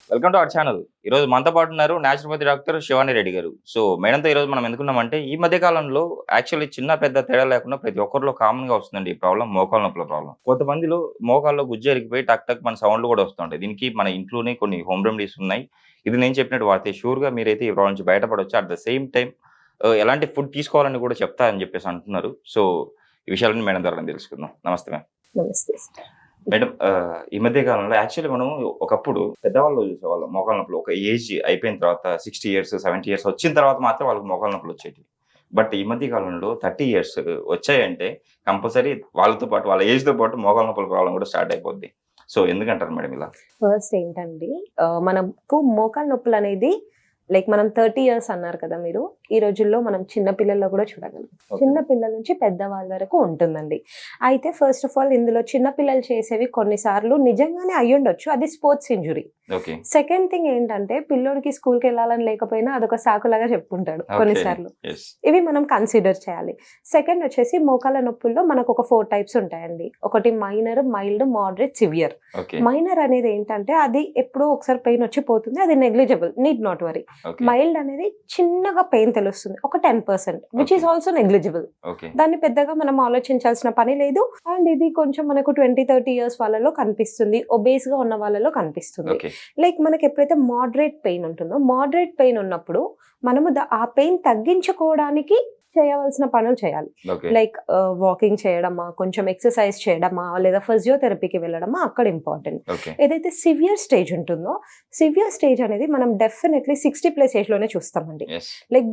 Welcome to our channel. ఈరోజు మనతో పాటు ఉన్నారు న్యాచురోపతి డాక్టర్ శివాని రెడ్డి గారు. సో మేడంతో ఈరోజు మనం ఎందుకున్నామంటే ఈ మధ్య కాలంలో యాక్చువల్లీ చిన్న పెద్ద తేడా లేకుండా ప్రతి ఒక్కరిలో కామన్‌గా వస్తుందండి ఈ ప్రాబ్లమ్, మోకాళ్ళ నొప్పుల ప్రాబ్లమ్. కొంతమందిలో మోకాల్లో గుజ్జు ఎరిగిపోయి టక్ టక్ మన సౌండ్‌లు కూడా వస్తుంటాయి. దీనికి మన ఇంట్లోనే కొన్ని హోమ్ రెమెడీస్ ఉన్నాయి. ఇది నేను చెప్పినట్టు వాడితే షూర్‌గా మీరైతే ఈ ప్రాబ్లమ్ నుంచి బయటపడొచ్చు. అట్ ద సేమ్ టైమ్ ఎలాంటి ఫుడ్ తీసుకోవాలని కూడా చెప్తా అని చెప్పేసి అంటున్నారు. సో ఈ విషయాలన్నీ మేడం ద్వారా తెలుసుకుందాం. నమస్తే మ్యామ్. నమస్తే. మేడం ఈ మధ్య కాలంలో యాక్చువల్లీ మనం ఒకప్పుడు పెద్దవాళ్ళు చూసేవాళ్ళం మోకాళ్ళ నొప్పులు. ఒక ఏజ్ అయిపోయిన తర్వాత 60 ఇయర్స్, 70 ఇయర్స్ వచ్చిన తర్వాత మాత్రం వాళ్ళకి మోకాళ్ళ నొప్పులు వచ్చేటివి. బట్ ఈ మధ్య కాలంలో 30 ఇయర్స్ వచ్చాయంటే కంపల్సరీ వాళ్ళతో పాటు వాళ్ళ ఏజ్‌తో పాటు మోకాళ్ళ నొప్పుల ప్రాబ్లమ్ కూడా స్టార్ట్ అయిపోద్ది. సో ఎందుకంటారు మేడం ఇలా? ఫస్ట్ ఏంటండి, మనకు మోకాలు నొప్పులు అనేది మనం 30 ఇయర్స్ అన్నారు కదా మీరు. ఈ రోజుల్లో మనం చిన్న పిల్లల్లో కూడా చూడగలం. చిన్న పిల్లల నుంచి పెద్దవాళ్ళ వరకు ఉంటుందండి. అయితే ఫస్ట్ ఆఫ్ ఆల్ ఇందులో చిన్న పిల్లలు చేసేవి కొన్నిసార్లు నిజంగానే అయ్యుండొచ్చు, అది స్పోర్ట్స్ ఇంజురీ. సెకండ్ థింగ్ ఏంటంటే పిల్లోడికి స్కూల్కి వెళ్ళాలని లేకపోయినా అదొక సాకులాగా చెప్పుకుంటాడు కొన్నిసార్లు. ఇవి మనం కన్సిడర్ చేయాలి. సెకండ్ వచ్చేసి మోకాళ్ళ నొప్పుల్లో మనకు ఒక 4 టైప్స్ ఉంటాయండి. ఒకటి minor, mild, moderate, severe. Minor అనేది ఏంటంటే అది ఎప్పుడో ఒకసారి పెయిన్ వచ్చి పోతుంది, అది negligible, need not worry. Mild అనేది చిన్నగా పెయిన్ తెలుస్తుంది, ఒక 10%, విచ్ ఈస్ ఆల్సో నెగ్లిజిబుల్. దాన్ని పెద్దగా మనం ఆలోచించాల్సిన పని లేదు. అండ్ ఇది కొంచెం మనకు 20-30 ఇయర్స్ వాళ్ళలో కనిపిస్తుంది, ఒబేస్ గా ఉన్న వాళ్ళలో కనిపిస్తుంది. మనకి ఎప్పుడైతే మోడరేట్ పెయిన్ ఉంటుందో, మోడరేట్ పెయిన్ ఉన్నప్పుడు మనము ఆ పెయిన్ తగ్గించుకోవడానికి చేయవలసిన పనులు చేయాలి. వాకింగ్ చేయడమా, కొంచెం ఎక్సర్సైజ్ చేయడమా, లేదా ఫిజియోథెరపీకి వెళ్ళడమా అక్కడ ఇంపార్టెంట్. ఏదైతే సివియర్ స్టేజ్ ఉంటుందో, సివియర్ స్టేజ్ అనేది మనం డెఫినెట్లీ 60+ ఏజ్ లోనే చూస్తామండి.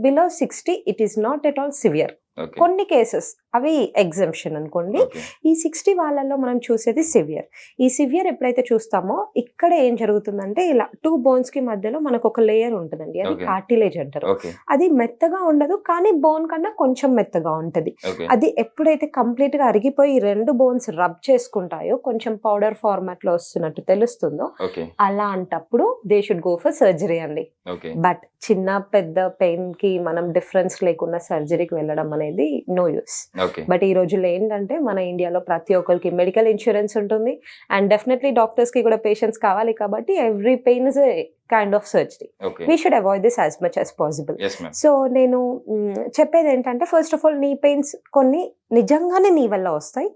Below 60 it is not at all severe. కొన్ని కేసెస్ అవి ఎగ్జంప్షన్ అనుకోండి. ఈ 60 వాళ్ళల్లో మనం చూసేది సివియర్. ఈ సివియర్ ఎప్పుడైతే చూస్తామో ఇక్కడ ఏం జరుగుతుందంటే ఇలా 2 బోన్స్ కి మధ్యలో మనకు ఒక లేయర్ ఉంటుందండి, అది కార్టిలేజ్ అంటారు. అది మెత్తగా ఉండదు, కానీ బోన్ కన్నా కొంచెం మెత్తగా ఉంటది. అది ఎప్పుడైతే కంప్లీట్ గా అరిగిపోయి 2 బోన్స్ రబ్ చేసుకుంటాయో, కొంచెం పౌడర్ ఫార్మాట్ లో వస్తున్నట్టు తెలుస్తుందో, అలాంటప్పుడు they should go for surgery అండి. బట్ చిన్న పెద్ద పెయిన్ కి మనం డిఫరెన్స్ లేకుండా సర్జరీకి వెళ్ళడం అనేది నో యూస్. బట్ ఈ రోజుల్లో ఏంటంటే మన ఇండియాలో ప్రతి ఒక్కరికి మెడికల్ ఇన్సూరెన్స్ ఉంటుంది, అండ్ డెఫినెట్లీ డాక్టర్స్ కి కూడా పేషెంట్స్ కావాలి, కాబట్టి every pain is a kind of surgery. We should avoid this as much as possible. So నేను చెప్పేది ఏంటంటే, ఫస్ట్ ఆఫ్ ఆల్ నీ పెయిన్స్ కొన్ని నిజంగానే నీ వల్ల వస్తాయి,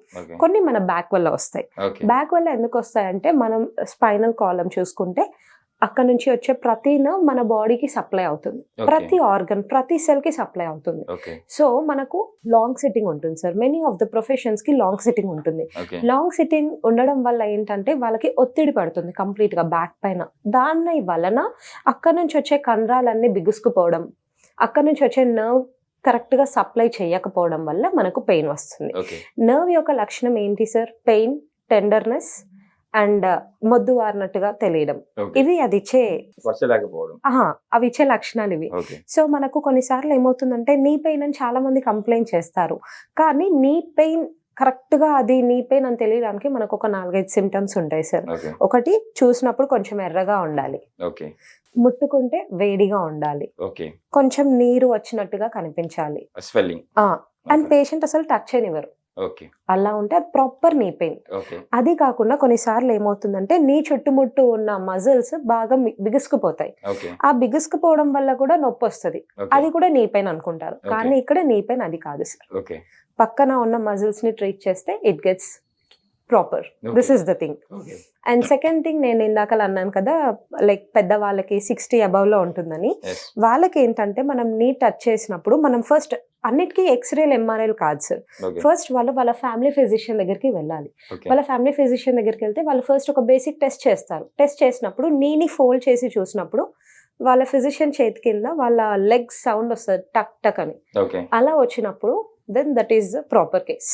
కొన్ని మన బ్యాక్ వల్ల వస్తాయి. బ్యాక్ వల్ల ఎందుకు వస్తాయి అంటే, మనం స్పైనల్ కాలమ్ చూసుకుంటే అక్కడ నుంచి వచ్చే ప్రతి నర్వ్ మన బాడీకి సప్లై అవుతుంది, ప్రతి ఆర్గన్, ప్రతి సెల్ కి సప్లై అవుతుంది. సో మనకు లాంగ్ సిట్టింగ్ ఉంటుంది sir. Many of the professions కి లాంగ్ సిట్టింగ్ ఉంటుంది. లాంగ్ సిట్టింగ్ ఉండడం వల్ల ఏంటంటే వాళ్ళకి ఒత్తిడి పడుతుంది కంప్లీట్ గా బ్యాక్ పైన. దాని వలన అక్కడ నుంచి వచ్చే కండరాలన్నీ బిగుసుకుపోవడం, అక్కడ నుంచి వచ్చే నర్వ్ కరెక్ట్ గా సప్లై చేయకపోవడం వల్ల మనకు పెయిన్ వస్తుంది. నర్వ్ యొక్క లక్షణం ఏంటి సార్? పెయిన్, టెండర్నెస్ అండ్ మొద్దు వారినట్టుగా తెలియడం. ఇవి అది ఇచ్చే అవి ఇచ్చే లక్షణాలు ఇవి. సో మనకు కొన్నిసార్లు ఏమవుతుందంటే నీ పెయిన్ అని చాలా మంది కంప్లైంట్ చేస్తారు, కానీ నీ పెయిన్ కరెక్ట్ గా అది నీ పెయిన్ అని తెలియడానికి మనకు ఒక 4-5 సిమ్టమ్స్ ఉంటాయి సార్. ఒకటి, చూసినప్పుడు కొంచెం ఎర్రగా ఉండాలి, ముట్టుకుంటే వేడిగా ఉండాలి, కొంచెం నీరు వచ్చినట్టుగా కనిపించాలి, అండ్ పేషెంట్ అసలు టచ్ చేయనివ్వరు, అలా ఉంటే అది ప్రాపర్ నీ పెయిన్. అది కాకుండా కొన్నిసార్లు ఏమవుతుందంటే నీ చుట్టుముట్టు ఉన్న మజిల్స్ బాగా బిగుసుకుపోతాయి. ఆ బిగుసుకుపోవడం వల్ల కూడా నొప్పి వస్తుంది, అది కూడా నీ పెయిన్ అనుకుంటారు, కానీ ఇక్కడ నీ పెయిన్ అది కాదు సార్. పక్కన ఉన్న మజిల్స్ ని ట్రీట్ చేస్తే it gets proper. This is the thing. And second thing, నేను ఇందాక అన్నాను కదా, పెద్ద వాళ్ళకి 60 అబవ్ లో ఉంటుందని. వాళ్ళకి ఏంటంటే మనం నీ టచ్ చేసినప్పుడు మనం ఫస్ట్ అన్నిటికీ ఎక్స్రేలు, ఎంఆర్ఐలు కాదు సార్. ఫస్ట్ వాళ్ళ ఫ్యామిలీ ఫిజిషియన్ దగ్గరికి వెళ్ళాలి. వాళ్ళ ఫ్యామిలీ ఫిజిషియన్ దగ్గరికి వెళ్తే వాళ్ళు ఫస్ట్ ఒక బేసిక్ టెస్ట్ చేస్తారు. టెస్ట్ చేసినప్పుడు నీని ఫోల్డ్ చేసి చూసినప్పుడు వాళ్ళ ఫిజిషియన్ చేతి కింద వాళ్ళ లెగ్ సౌండ్ వస్తుంది, టక్ టక్ అని. అలా వచ్చినప్పుడు then that is the proper case.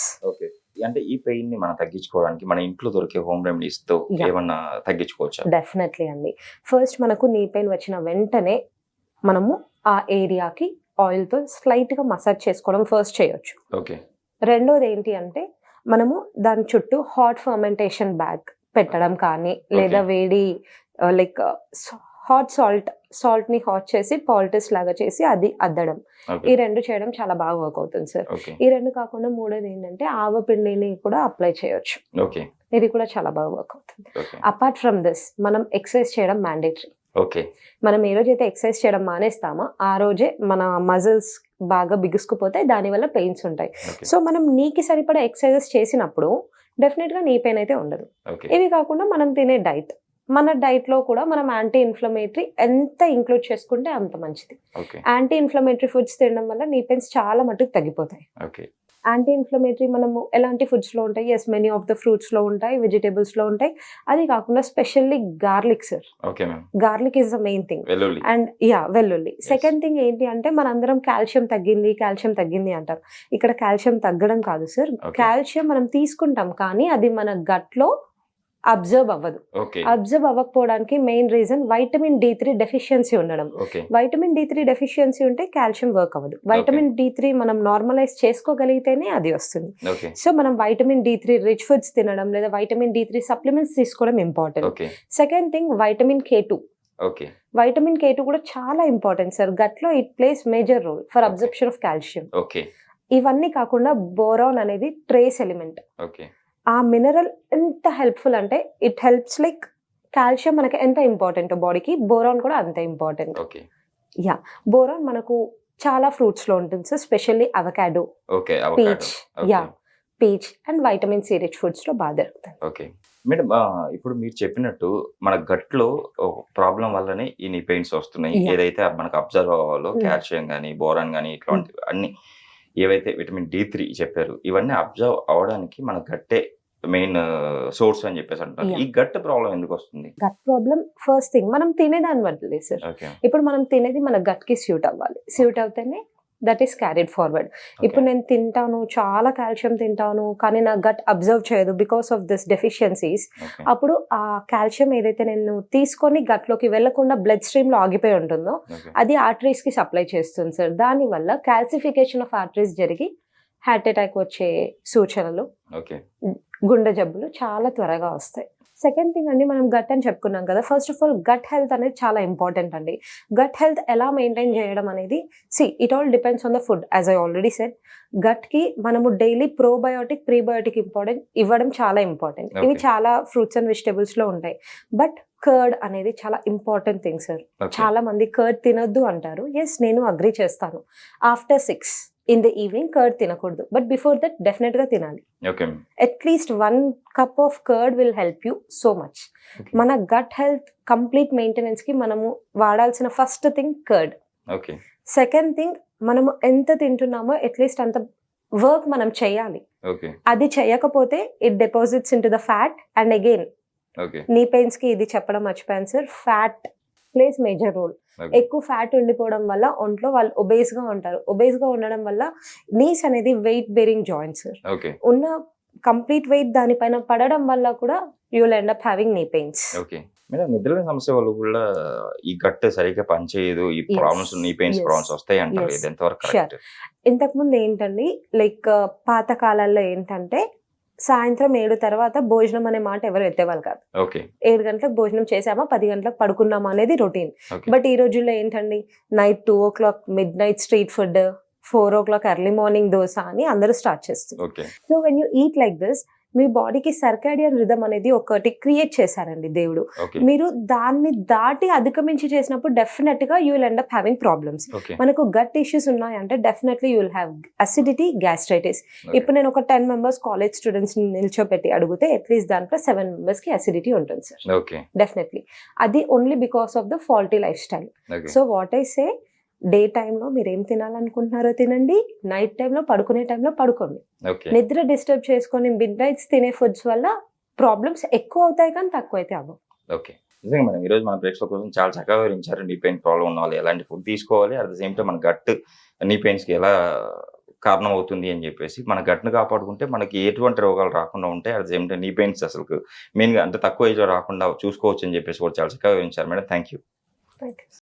అంటే ఈ పెయిన్ ని మనం తగ్గించుకోవడానికి మన ఇంట్లో దొరికే హోమ్ రెమెడీస్ తో ఏమన్నా తగ్గించుకోవచ్చా? డెఫినెట్లీ అండి. ఫస్ట్ మనకు నీ పెయిన్ వచ్చిన వెంటనే మనము ఆ ఏరియాకి ఆయిల్ తో స్లైట్ గా మసాజ్ చేసుకోవడం ఫస్ట్ చేయొచ్చు. రెండోది ఏంటి అంటే, మనము దాని చుట్టూ హాట్ ఫర్మెంటేషన్ బ్యాగ్ పెట్టడం కానీ, లేదా వేడి హాట్ సాల్ట్ ని హాట్ చేసి పాల్టిస్ లాగా చేసి అది అద్దడం, ఈ రెండు చేయడం చాలా బాగా వర్క్ అవుతుంది సార్. ఓకే ఈ రెండు కాకుండా మూడోది ఏంటంటే ఆవపిండిని కూడా అప్లై చేయొచ్చు, ఓకే ఇది కూడా చాలా బాగా వర్క్ అవుతుంది. ఓకే అపార్ట్ ఫ్రమ్ దిస్ మనం ఎక్సర్సైజ్ చేయడం మ్యాండేటరీ. ఓకే మనం ఏ రోజైతే ఎక్సర్సైజ్ చేయడం మానేస్తామో ఆ రోజే మన మజిల్స్ బాగా బిగుసుకుపోతే దానివల్ల పెయిన్స్ ఉంటాయి. ఓకే సో మనం నీకి సరిపడా ఎక్సర్సైజెస్ చేసినప్పుడు డెఫినెట్ గా నీ పెయిన్ అయితే ఉండదు. ఓకే ఇవి కాకుండా మనం తినే డైట్, మన డైట్ లో కూడా మనం యాంటీ ఇన్ఫ్లమేటరీ ఎంత ఇంక్లూడ్ చేసుకుంటే అంత మంచిది. ఓకే యాంటీ ఇన్ఫ్లమేటరీ ఫుడ్స్ తినడం వల్ల నీ పెయిన్స్ చాలా మటుకు తగ్గిపోతాయి. ఓకే యాంటీ ఇన్ఫ్లమేటరీ మనము ఎలాంటి ఫుడ్స్ లో ఉంటాయి? Yes, many of the fruits లో ఉంటాయి, వెజిటేబుల్స్ లో ఉంటాయి. అది కాకుండా specially garlic sir, okay ma'am. Garlic is the main thing. వెల్లుల్లి. అండ్ వెల్లుల్లి. సెకండ్ థింగ్ ఏంటి అంటే మనందరం కాల్షియం తగ్గింది అంటారు. ఇక్కడ కాల్షియం తగ్గడం కాదు సార్, Okay. కాల్షియం మనం తీసుకుంటాం కానీ అది మన గట్ లో అబ్జర్వ్ అవ్వదు. ఓకే అబ్జర్వ్ అవ్వకపోవడానికి main reason vitamin D3 deficiency ఉండడం. ఓకే వైటమిన్ D3 డెఫిషియన్సీ ఉంటే కాల్షియం వర్క్ అవ్వదు. వైటమిన్ D3 మనం నార్మలైజ్ చేసుకోగలిగితేనే అది వస్తుంది. ఓకే సో మనం వైటమిన్ D3 రిచ్ ఫుడ్స్ తినడం లేదా వైటమిన్ D3 సప్లిమెంట్స్ తీసుకోవడం important. Okay second thing vitamin K2. Okay vitamin K2 కూడా చాలా ఇంపార్టెంట్ సార్, గట్ లో it plays major role for Okay. Absorption of calcium. Okay ఇవన్నీ కాకుండా boron అనేది ట్రేస్ ఎలిమెంట్. ఓకే ఆ మినరల్ ఎంత హెల్ప్ఫుల్ అంటే ఇట్ హెల్ప్స్ లైక్ కాల్షియం మనకి ఎంత ఇంపార్టెంట్ బాడీకి, బోరాన్ కూడా అంత ఇంపార్టెంట్. ఓకే బోరాన్ మనకు చాలా ఫ్రూట్స్ లో ఉంటుంది sir, specially avocado, okay peach, peach and vitamin C rich foods లో బాగా దొరుకుతుంది. ఓకే మేడం, ఇప్పుడు మీరు చెప్పినట్టు మన గట్లో ప్రాబ్లం వల్లనే ఈ నీ పెయిన్స్ వస్తున్నాయి. Yeah. ఏదైతే మనకు అబ్జర్వ్ అవ్వాలో Mm. కాల్షియం కానీ బోరాన్ కానీ ఇట్లాంటివి అన్ని ఏవైతే విటమిన్ D3 చెప్పారు, ఇవన్నీ అబ్జర్వ్ అవడానికి మన గట్టే మెయిన్ సోర్స్ అని చెప్పేసి అంటారు. Yeah. ఈ గట్ ప్రాబ్లం ఎందుకు వస్తుంది? గట్ ప్రాబ్లం ఫస్ట్ థింగ్ మనం తినేదాన్ని బట్టి సార్. ఓకే ఇప్పుడు మనం తినేది మన గట్ కి స్యూట్ అవ్వాలి, స్యూట్ అవుతేనే దట్ ఈస్ క్యారీడ్ ఫార్వర్డ్. ఇప్పుడు నేను తింటాను, చాలా కాల్షియం తింటాను కానీ నా గట్ అబ్జర్వ్ చేయదు because of this deficiencies. Okay అప్పుడు ఆ కాల్షియం ఏదైతే నేను తీసుకొని గట్ లోకి వెళ్లకుండా బ్లడ్ స్ట్రీమ్ లో ఆగిపోయి ఉంటుందో ఓకే అది ఆర్టరీస్ కి సప్లై చేస్తుంది సార్. దానివల్ల కాల్సిఫికేషన్ ఆఫ్ ఆర్టరీస్ జరిగి హార్ట్ అటాక్ వచ్చే సూచనలు, ఓకే గుండె జబ్బులు చాలా త్వరగా వస్తాయి. సెకండ్ థింగ్ అండి, మనం గట్ అని చెప్పుకున్నాం కదా, first of all gut health అనేది చాలా ఇంపార్టెంట్ అండి. గట్ హెల్త్ ఎలా మెయింటైన్ చేయడం అనేది it all depends on the food. As I already said, gut కి మనము డైలీ ప్రోబయోటిక్ ప్రీబయోటిక్ ఇవ్వడం చాలా ఇంపార్టెంట్. ఇవి Okay. చాలా ఫ్రూట్స్ అండ్ వెజిటేబుల్స్ లో ఉంటాయి. బట్ కర్డ్ అనేది చాలా ఇంపార్టెంట్ థింగ్ సార్. ఓకే చాలా మంది కర్డ్ తినొద్దు అంటారు. ఎస్, నేను అగ్రీ చేస్తాను. After 6 in the evening curd తినకూడదు, బట్ బిఫోర్ దట్ డెఫినెట్ గా తినాలి. Okay at least 1 cup of curd will help you so much. Okay. మన గట్ హెల్త్ కంప్లీట్ మెయింటెనెన్స్ కి మనము వాడాల్సిన first thing curd. Okay second thing, మనము ఎంత తింటున్నామో అట్లీస్ట్ అంత వర్క్ మనం చేయాలి. ఓకే అది చేయకపోతే it deposits into the fat. And again okay knee pains కి ఇది చెప్పడం మర్చిపోయాను sir, fat plays major role. Okay ఎక్కువ ఫ్యాట్ ఉండిపోవడం వల్ల ఒంట్లో వాళ్ళు ఒబేస్ గా ఉంటారు. ఒబేస్ గా ఉండడం వల్ల నీస్ అనేది వెయిట్ బేరింగ్ జాయింట్స్. ఓకే ఉన్న కంప్లీట్ వెయిట్ దానిపైన పడడం వల్ల కూడా you will end up having knee pains. Okay madam, నిద్రలేని సమస్య వల్ల కూడా ఈ గట్ సరిగ్గా పనిచేయదు, ఈ Yes. ప్రాబ్లమ్స్ నీ పెయిన్స్ Yes. ప్రాబ్లమ్స్ వస్తాయి అంటారు. Yes. ఇది ఎంతవరకు Sure. కరెక్ట్? ఇంతకు ముందు ఏంటండి, లైక్ పాత కాలాల్లో ఏంటంటే సాయంత్రం 7 తర్వాత భోజనం అనే మాట ఎవరు ఎత్తేవాళ్ళు కాదు. ఓకే 7 గంటలకు భోజనం చేసామా 10 గంటలకు పడుకున్నామా అనేది రొటీన్. ఓకే బట్ ఈ రోజుల్లో ఏంటండి, night 2 o'clock midnight street food, 4 o'clock early morning dosa అని అందరూ స్టార్ట్ చేస్తారు. Okay so when you eat like this, మీ బాడీకి సర్కాడియన్ రిథమ్ అనేది ఒకటి క్రియేట్ చేశారండి దేవుడు. ఓకే మీరు దాన్ని దాటి అధిగమించి చేసినప్పుడు డెఫినెట్ గా you will end up having problems. Okay మనకు గట్ ఇష్యూస్ ఉన్నాయంటే definitely you will have acidity, gastritis. ఇప్పుడు నేను ఒక 10 members కాలేజ్ స్టూడెంట్స్ నిల్చోపెట్టి అడిగితే అట్లీస్ట్ దాంట్లో 7 members కి అసిడిటీ ఉంటుంది సార్. ఓకే డెఫినెట్లీ అది only because of the faulty life style. Okay so what I say, day టైంలో మీరు ఏం తినాలనుకుంటున్నారో తినండి, నైట్ టైంలో పడుకునే టైంలో పడుకోండి. ఓకే నిద్ర డిస్టర్బ్ చేసుకొని మిడ్ నైట్స్ తినే ఫుడ్స్ వల్ల ప్రాబ్లమ్స్ ఎక్కువ అవుతాయి కానీ తక్కువ అయితే అవ్వవు. ఓకే నిజంగా మేడం, ఈరోజు మన ప్రేక్షకుల కోసం చాలా చక్కగా వివరించారు. నీ పెయిన్ ప్రాబ్లం ఉన్న వాళ్ళు ఎలాంటి ఫుడ్ తీసుకోవాలి, అట్ ద సేమ్ టైం మన గట్ నీ పెయిన్స్కి ఎలా కారణం అవుతుంది అని చెప్పేసి, మన గట్ను కాపాడుకుంటే మనకి ఎటువంటి రోగాలు రాకుండా ఉంటాయి. అట్ ద సేమ్ టైం నీ పెయిన్స్ అసలు మెయిన్గా అంటే తక్కువ ఏజ్లో రాకుండా చూసుకోవచ్చు అని చెప్పేసి కూడా చాలా చక్కగా వివరించారు madam. Thank you. Thank you.